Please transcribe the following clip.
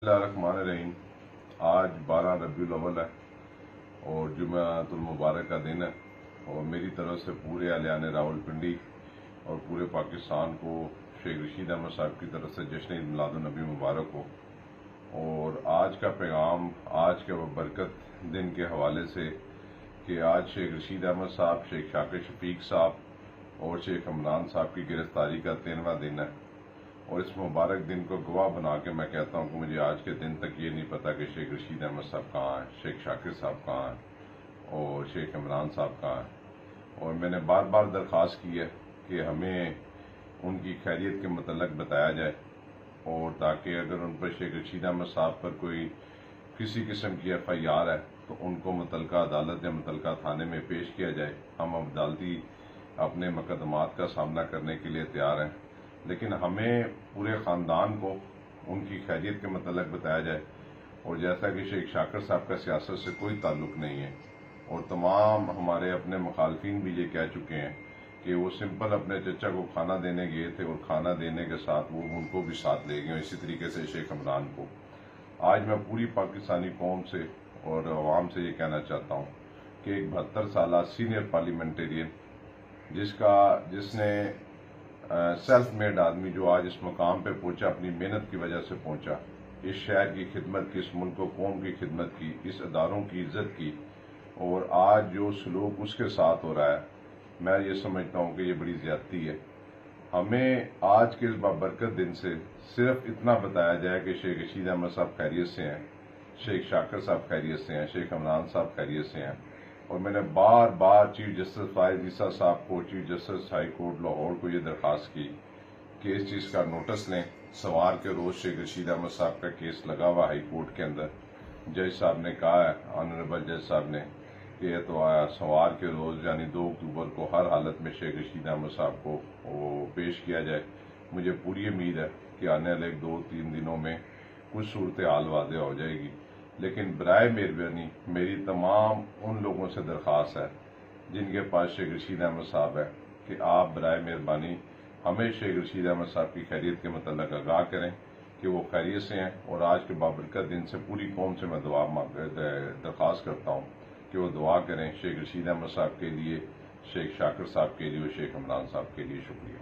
बिस्मिल्लाहिर्रहमानिर्रहीम। आज 12 रबीउल अव्वल है और जुम्मतुल मुबारक का दिन है और मेरी तरफ से पूरे अहले-आन रावलपिंडी और पूरे पाकिस्तान को शेख रशीद अहमद साहब की तरफ से जश्न ईद मिलादुन नबी मुबारक हो। और आज का पैगाम आज के बरकत दिन के हवाले से कि आज शेख रशीद अहमद साहब, शेख शाकिर शफीक साहब और शेख इमरान साहब की गिरफ्तारी का 13वां दिन है और इस मुबारक दिन को गवाह बना के मैं कहता हूँ कि मुझे आज के दिन तक ये नहीं पता कि शेख रशीद अहमद साहब कहाँ हैं, शेख शाकिर साहब कहाँ हैं और शेख इमरान साहब कहाँ हैं। और मैंने बार बार दरख्वास्त की है कि हमें उनकी खैरियत के मतलब बताया जाए और ताकि अगर उन पर शेख रशीद अहमद साहब पर कोई किसी किस्म की FIR है तो उनको मुतलका अदालत या मुतलका थाने में पेश किया जाए। हम अदालती अपने मुकदमात का सामना करने के लिए तैयार हैं, लेकिन हमें पूरे ख़ानदान को उनकी खैरियत के मतलब बताया जाए। और जैसा कि शेख शाकिर साहब का सियासत से कोई ताल्लुक नहीं है और तमाम हमारे अपने मुखालफिन भी ये कह चुके हैं कि वो सिंपल अपने चचा को खाना देने गए थे और खाना देने के साथ वो उनको भी साथ ले गए। इसी तरीके से शेख इमरान को आज मैं पूरी पाकिस्तानी कौम से और अवाम से ये कहना चाहता हूँ कि एक 72 साल सीनियर पार्लियामेंटेरियन जिसने सेल्फ मेड आदमी जो आज इस मकाम पे पहुंचा अपनी मेहनत की वजह से पहुंचा, इस शहर की खिदमत की, इस मुल्क व कौम की खिदमत की, इस अदारों की इज्जत की, और आज जो सलूक उसके साथ हो रहा है मैं ये समझता हूँ कि ये बड़ी ज्यादती है। हमें आज के इस बाबरकत दिन से सिर्फ इतना बताया जाए कि शेख रशीद अहमद साहब खैरियत से हैं, शेख शाकिर साहब खैरियत से हैं, शेख इमरान साहब खैरियत से हैं। और मैंने बार बार चीफ जस्टिस फायज ईसा साहब को, chief justice high court Lahore को ये दरख्वास्त की कि इस चीज़ का नोटिस लें। सवार के रोज शेख रशीद अहमद साहब का केस लगा हुआ हाई कोर्ट के अंदर। जज साहब ने कहा है, ऑनरेबल जज साहब ने, कि तो सवार के रोज यानी 2 अक्टूबर को हर हालत में शेख रशीद अहमद साहब को वो पेश किया जाए। मुझे पूरी उम्मीद है कि आने वाले 2-3 दिनों में कुछ सूरत हाल वाज़ेह हो जाएगी। लेकिन बराए मेहरबानी मेरी तमाम उन लोगों से दरख्वास्त है जिनके पास शेख रशीद अहमद साहब है कि आप बराए मेहरबानी हमें शेख रशीद अहमद साहब की खैरियत के मतलब आगाह करें कि वो खैरियत से हैं। और आज के बाबरकत दिन से पूरी कौम से मैं दरख्वास्त करता हूँ कि वो दुआ करें शेख रशीद अहमद साहब के लिए, शेख शाकिर साहब के लिए और शेख इमरान साहब के लिए। शुक्रिया।